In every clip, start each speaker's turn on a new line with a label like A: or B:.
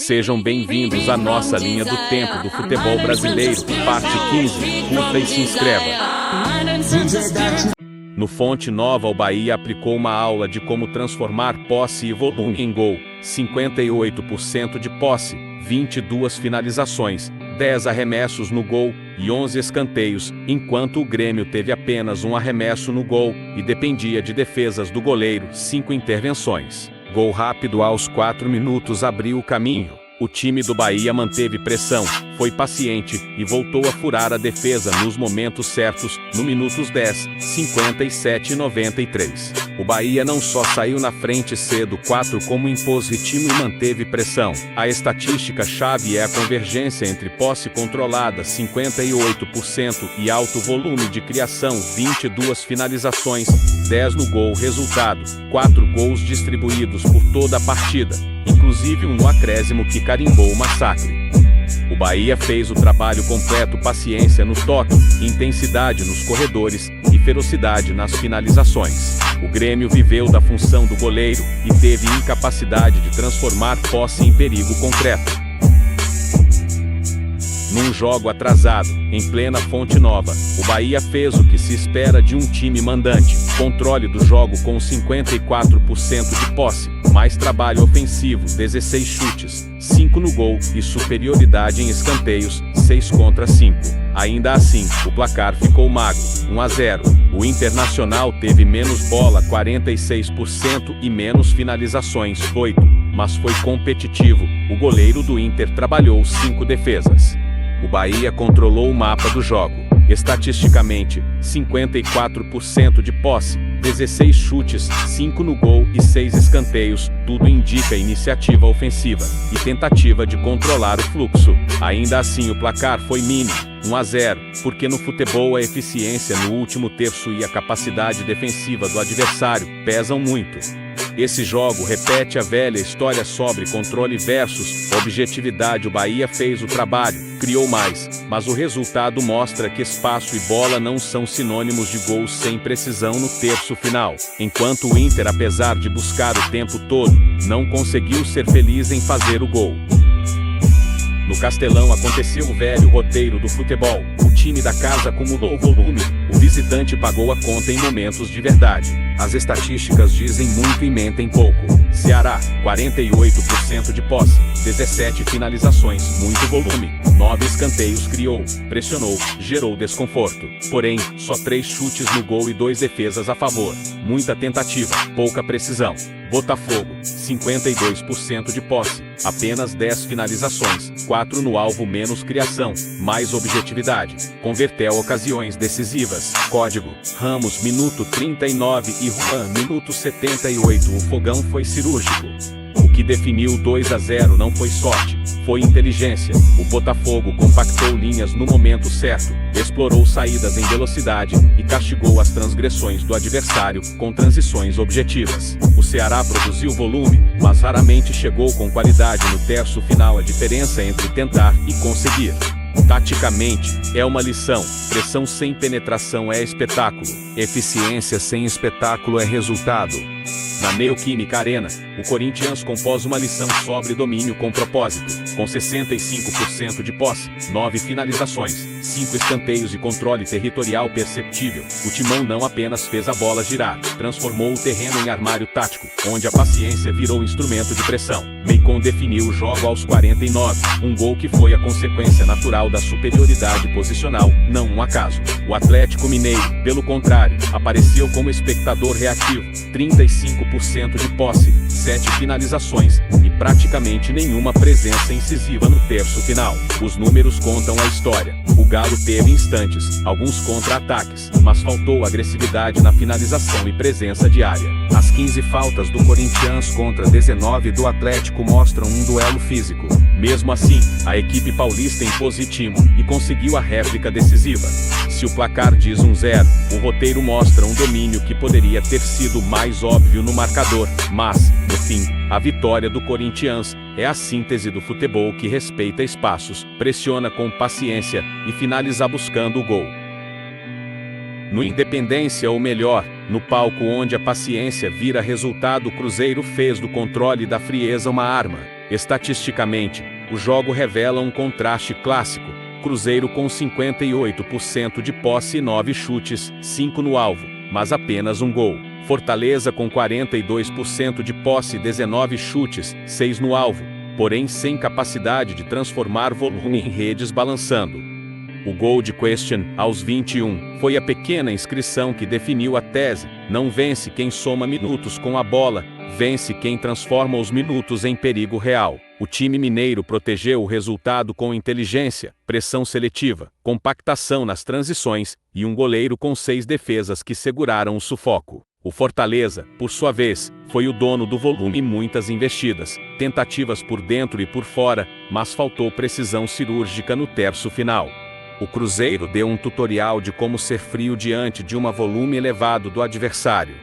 A: Sejam bem-vindos à nossa linha do tempo do futebol brasileiro, parte 15. Curta e se inscreva. No Fonte Nova, o Bahia aplicou uma aula de como transformar posse e volume em gol. 58% de posse, 22 finalizações, 10 arremessos no gol e 11 escanteios, enquanto o Grêmio teve apenas um arremesso no gol e dependia de defesas do goleiro, 5 intervenções. Gol rápido aos 4 minutos abriu o caminho. O time do Bahia manteve pressão, foi paciente e voltou a furar a defesa nos momentos certos, no minutos 10, 57 e 93. O Bahia não só saiu na frente cedo 4 como impôs ritmo e manteve pressão. A estatística-chave é a convergência entre posse controlada 58% e alto volume de criação 22 finalizações, 10 no gol. Resultado, 4 gols distribuídos por toda a partida, inclusive um no acréscimo que carimbou o massacre. O Bahia fez o trabalho completo: paciência no toque, intensidade nos corredores e ferocidade nas finalizações. O Grêmio viveu da função do goleiro e teve incapacidade de transformar posse em perigo concreto. Num jogo atrasado, em plena Fonte Nova, o Bahia fez o que se espera de um time mandante: controle do jogo com 54% de posse, mais trabalho ofensivo, 16 chutes, 5 no gol e superioridade em escanteios, 6 contra 5. Ainda assim, o placar ficou magro, 1-0. O Internacional teve menos bola, 46%, e menos finalizações, 8, mas foi competitivo. O goleiro do Inter trabalhou 5 defesas. O Bahia controlou o mapa do jogo. Estatisticamente, 54% de posse, 16 chutes, 5 no gol e 6 escanteios, tudo indica iniciativa ofensiva e tentativa de controlar o fluxo. Ainda assim, o placar foi mínimo, 1-0, porque no futebol a eficiência no último terço e a capacidade defensiva do adversário pesam muito. Esse jogo repete a velha história sobre controle versus objetividade. O Bahia fez o trabalho, criou mais, mas o resultado mostra que espaço e bola não são sinônimos de gols sem precisão no terço final. Enquanto o Inter, apesar de buscar o tempo todo, não conseguiu ser feliz em fazer o gol. No Castelão aconteceu o velho roteiro do futebol: o time da casa acumulou volume, o visitante pagou a conta em momentos de verdade. As estatísticas dizem muito e mentem pouco. Ceará, 48% de posse, 17 finalizações, muito volume, 9 escanteios, criou, pressionou, gerou desconforto. Porém, só 3 chutes no gol e 2 defesas a favor. Muita tentativa, pouca precisão. Botafogo, 52% de posse, apenas 10 finalizações, 4 no alvo, menos criação, mais objetividade. Converteu ocasiões decisivas. Código: Ramos, minuto 39 e Juan, minuto 78. O fogão foi cirúrgico. O que definiu 2-0 não foi sorte, foi inteligência. O Botafogo compactou linhas no momento certo, explorou saídas em velocidade e castigou as transgressões do adversário com transições objetivas. O Ceará produziu volume, mas raramente chegou com qualidade no terço final. A diferença entre tentar e conseguir. Taticamente, é uma lição: pressão sem penetração é espetáculo, eficiência sem espetáculo é resultado. Na Neoquímica Arena, o Corinthians compôs uma lição sobre domínio com propósito, com 65% de posse, 9 finalizações, 5 escanteios e controle territorial perceptível. O Timão não apenas fez a bola girar, transformou o terreno em armário tático, onde a paciência virou instrumento de pressão. Meicon definiu o jogo aos 49, um gol que foi a consequência natural da superioridade posicional, não um acaso. O Atlético Mineiro, pelo contrário, apareceu como espectador reativo, 35% de posse, 7 finalizações e praticamente nenhuma presença incisiva no terço final. Os números contam a história. O Galo teve instantes, alguns contra-ataques, mas faltou agressividade na finalização e presença de área. As 15 faltas do Corinthians contra 19 do Atlético mostram um duelo físico. Mesmo assim, a equipe paulista impôs ritmo e conseguiu a réplica decisiva. Se o placar diz 1-0, o roteiro mostra um domínio que poderia ter sido mais óbvio no marcador, mas, no fim, a vitória do Corinthians é a síntese do futebol que respeita espaços, pressiona com paciência e finaliza buscando o gol. No Independência, ou melhor, no palco onde a paciência vira resultado, o Cruzeiro fez do controle e da frieza uma arma. Estatisticamente, o jogo revela um contraste clássico. Cruzeiro com 58% de posse e 9 chutes, 5 no alvo, mas apenas um gol. Fortaleza com 42% de posse e 19 chutes, 6 no alvo, porém sem capacidade de transformar volume em redes balançando. O gol de Question, aos 21, foi a pequena inscrição que definiu a tese: não vence quem soma minutos com a bola, vence quem transforma os minutos em perigo real. O time mineiro protegeu o resultado com inteligência, pressão seletiva, compactação nas transições e um goleiro com 6 defesas que seguraram o sufoco. O Fortaleza, por sua vez, foi o dono do volume e muitas investidas, tentativas por dentro e por fora, mas faltou precisão cirúrgica no terço final. O Cruzeiro deu um tutorial de como ser frio diante de um volume elevado do adversário.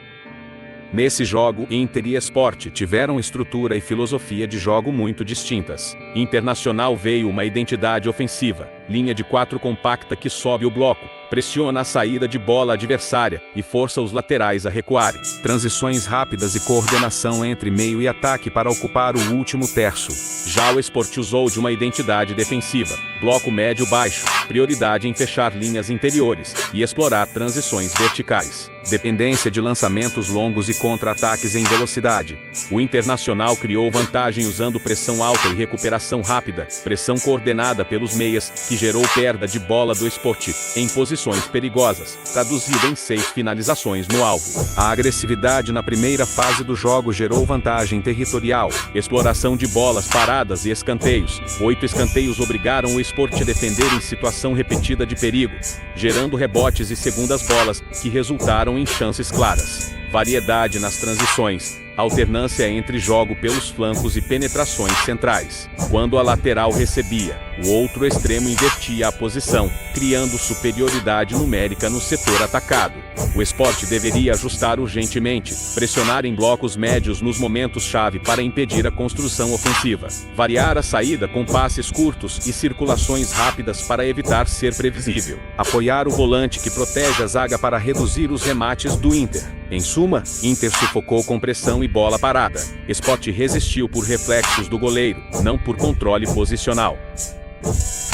A: Nesse jogo, Inter e Sport tiveram estrutura e filosofia de jogo muito distintas. Internacional veio uma identidade ofensiva, linha de 4 compacta que sobe o bloco, pressiona a saída de bola adversária e força os laterais a recuarem. Transições rápidas e coordenação entre meio e ataque para ocupar o último terço. Já o Sport usou de uma identidade defensiva, bloco médio-baixo, prioridade em fechar linhas interiores e explorar transições verticais. Dependência de lançamentos longos e contra-ataques em velocidade. O Internacional criou vantagem usando pressão alta e recuperação rápida, pressão coordenada pelos meias, que gerou perda de bola do Sport em posições perigosas, traduzida em 6 finalizações no alvo. A agressividade na primeira fase do jogo gerou vantagem territorial, exploração de bolas paradas e escanteios. 8 escanteios obrigaram o Sport a defender em situação repetida de perigo, gerando rebotes e segundas bolas, que resultaram em chances claras. Variedade nas transições, alternância entre jogo pelos flancos e penetrações centrais. Quando a lateral recebia, o outro extremo invertia a posição, criando superioridade numérica no setor atacado. O Sport deveria ajustar urgentemente, pressionar em blocos médios nos momentos-chave para impedir a construção ofensiva, variar a saída com passes curtos e circulações rápidas para evitar ser previsível, apoiar o volante que protege a zaga para reduzir os remates do Inter. Em suma, Inter sufocou com pressão e bola parada. Sport resistiu por reflexos do goleiro, não por controle posicional.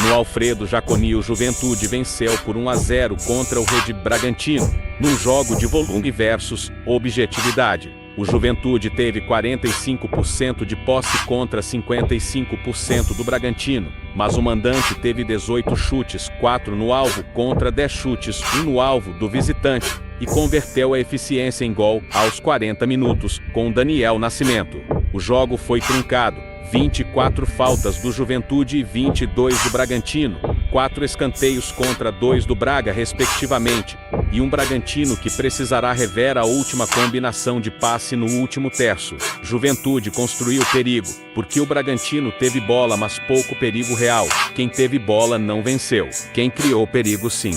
A: No Alfredo Jaconi, o Juventude venceu por 1-0 contra o Red Bragantino, num jogo de volume versus objetividade. O Juventude teve 45% de posse contra 55% do Bragantino, mas o mandante teve 18 chutes, 4 no alvo contra 10 chutes, 1 no alvo do visitante, e converteu a eficiência em gol aos 40 minutos, com Daniel Nascimento. O jogo foi truncado, 24 faltas do Juventude e 22 do Bragantino, 4 escanteios contra 2 do Braga respectivamente, e um Bragantino que precisará rever a última combinação de passe no último terço. Juventude construiu perigo, porque o Bragantino teve bola mas pouco perigo real. Quem teve bola não venceu, quem criou perigo sim.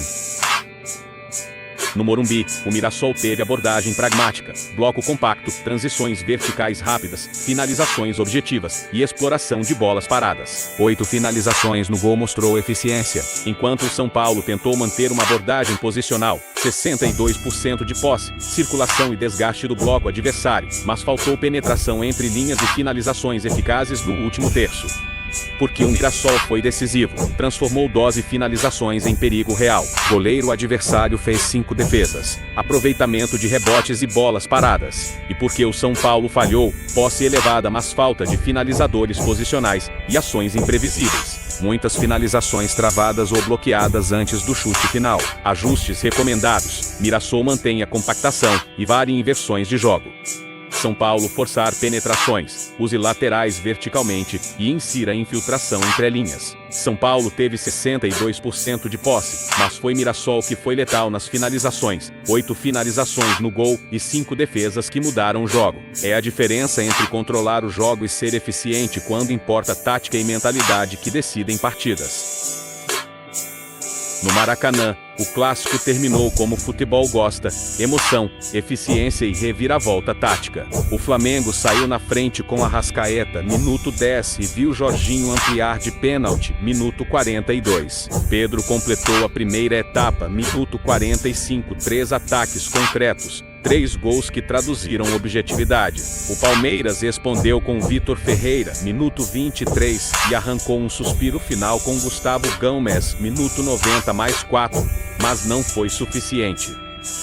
A: No Morumbi, o Mirassol teve abordagem pragmática, bloco compacto, transições verticais rápidas, finalizações objetivas e exploração de bolas paradas. 8 finalizações no gol mostrou eficiência, enquanto o São Paulo tentou manter uma abordagem posicional, 62% de posse, circulação e desgaste do bloco adversário, mas faltou penetração entre linhas e finalizações eficazes no último terço. Porque o Mirassol foi decisivo, transformou 12 finalizações em perigo real. Goleiro adversário fez 5 defesas, aproveitamento de rebotes e bolas paradas. E porque o São Paulo falhou, posse elevada mas falta de finalizadores posicionais e ações imprevisíveis. Muitas finalizações travadas ou bloqueadas antes do chute final. Ajustes recomendados. Mirassol mantém a compactação e varie inversões de jogo. São Paulo forçar penetrações, use laterais verticalmente e insira infiltração entre linhas. São Paulo teve 62% de posse, mas foi Mirassol que foi letal nas finalizações, 8 finalizações no gol e 5 defesas que mudaram o jogo. É a diferença entre controlar o jogo e ser eficiente quando importa tática e mentalidade que decidem partidas. No Maracanã, o clássico terminou como o futebol gosta: emoção, eficiência e reviravolta tática. O Flamengo saiu na frente com Arrascaeta, minuto 10, e viu Jorginho ampliar de pênalti, minuto 42. Pedro completou a primeira etapa, minuto 45, 3 ataques concretos, 3 gols que traduziram objetividade. O Palmeiras respondeu com Vitor Ferreira, minuto 23, e arrancou um suspiro final com Gustavo Gomes, minuto 90 mais 4, mas não foi suficiente.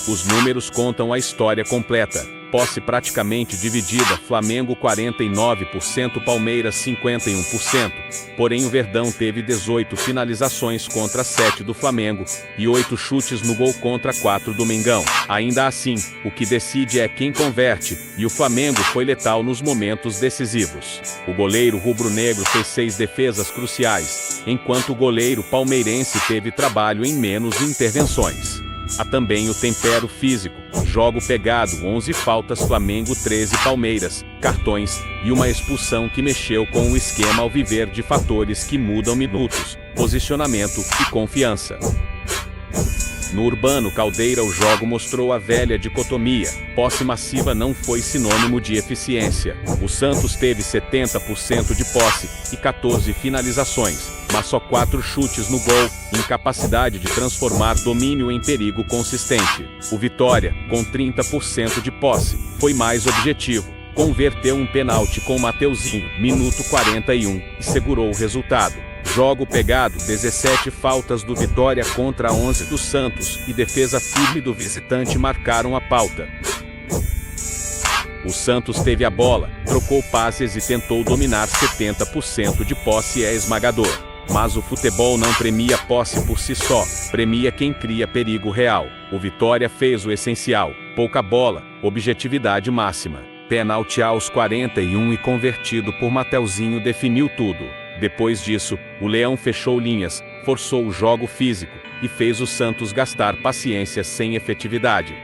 A: Os números contam a história completa. Posse praticamente dividida, Flamengo 49%, Palmeiras 51%. Porém o Verdão teve 18 finalizações contra 7 do Flamengo, e 8 chutes no gol contra 4 do Mengão. Ainda assim, o que decide é quem converte, e o Flamengo foi letal nos momentos decisivos. O goleiro rubro-negro fez 6 defesas cruciais, enquanto o goleiro palmeirense teve trabalho em menos intervenções. Há também o tempero físico, jogo pegado, 11 faltas, Flamengo 13, Palmeiras, cartões, e uma expulsão que mexeu com o esquema ao viver de fatores que mudam minutos, posicionamento e confiança. No Urbano Caldeira o jogo mostrou a velha dicotomia, posse massiva não foi sinônimo de eficiência. O Santos teve 70% de posse e 14 finalizações, mas só 4 chutes no gol, incapacidade de transformar domínio em perigo consistente. O Vitória, com 30% de posse, foi mais objetivo, converteu um pênalti com Mateuzinho, minuto 41, e segurou o resultado. Jogo pegado, 17 faltas do Vitória contra 11 do Santos, e defesa firme do visitante marcaram a pauta. O Santos teve a bola, trocou passes e tentou dominar, 70% de posse é esmagador. Mas o futebol não premia posse por si só, premia quem cria perigo real. O Vitória fez o essencial, pouca bola, objetividade máxima. Pênalti aos 41 e convertido por Mateuzinho definiu tudo. Depois disso, o Leão fechou linhas, forçou o jogo físico, e fez o Santos gastar paciência sem efetividade.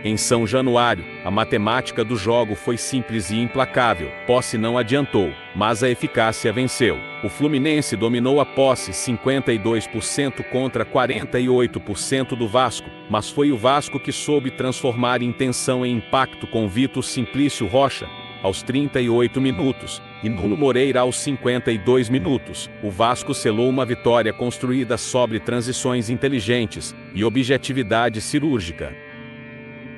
A: Em São Januário, a matemática do jogo foi simples e implacável. Posse não adiantou, mas a eficácia venceu. O Fluminense dominou a posse, 52% contra 48% do Vasco, mas foi o Vasco que soube transformar intenção em impacto com Vitor Simplício Rocha, aos 38 minutos, e Nuno Moreira aos 52 minutos. O Vasco selou uma vitória construída sobre transições inteligentes e objetividade cirúrgica.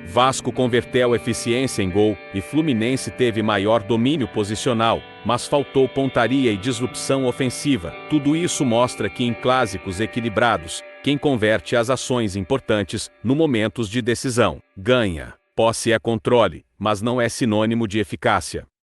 A: Vasco converteu eficiência em gol, e Fluminense teve maior domínio posicional, mas faltou pontaria e disrupção ofensiva. Tudo isso mostra que em clássicos equilibrados, quem converte as ações importantes, no momentos de decisão, ganha. Posse é controle, mas não é sinônimo de eficácia.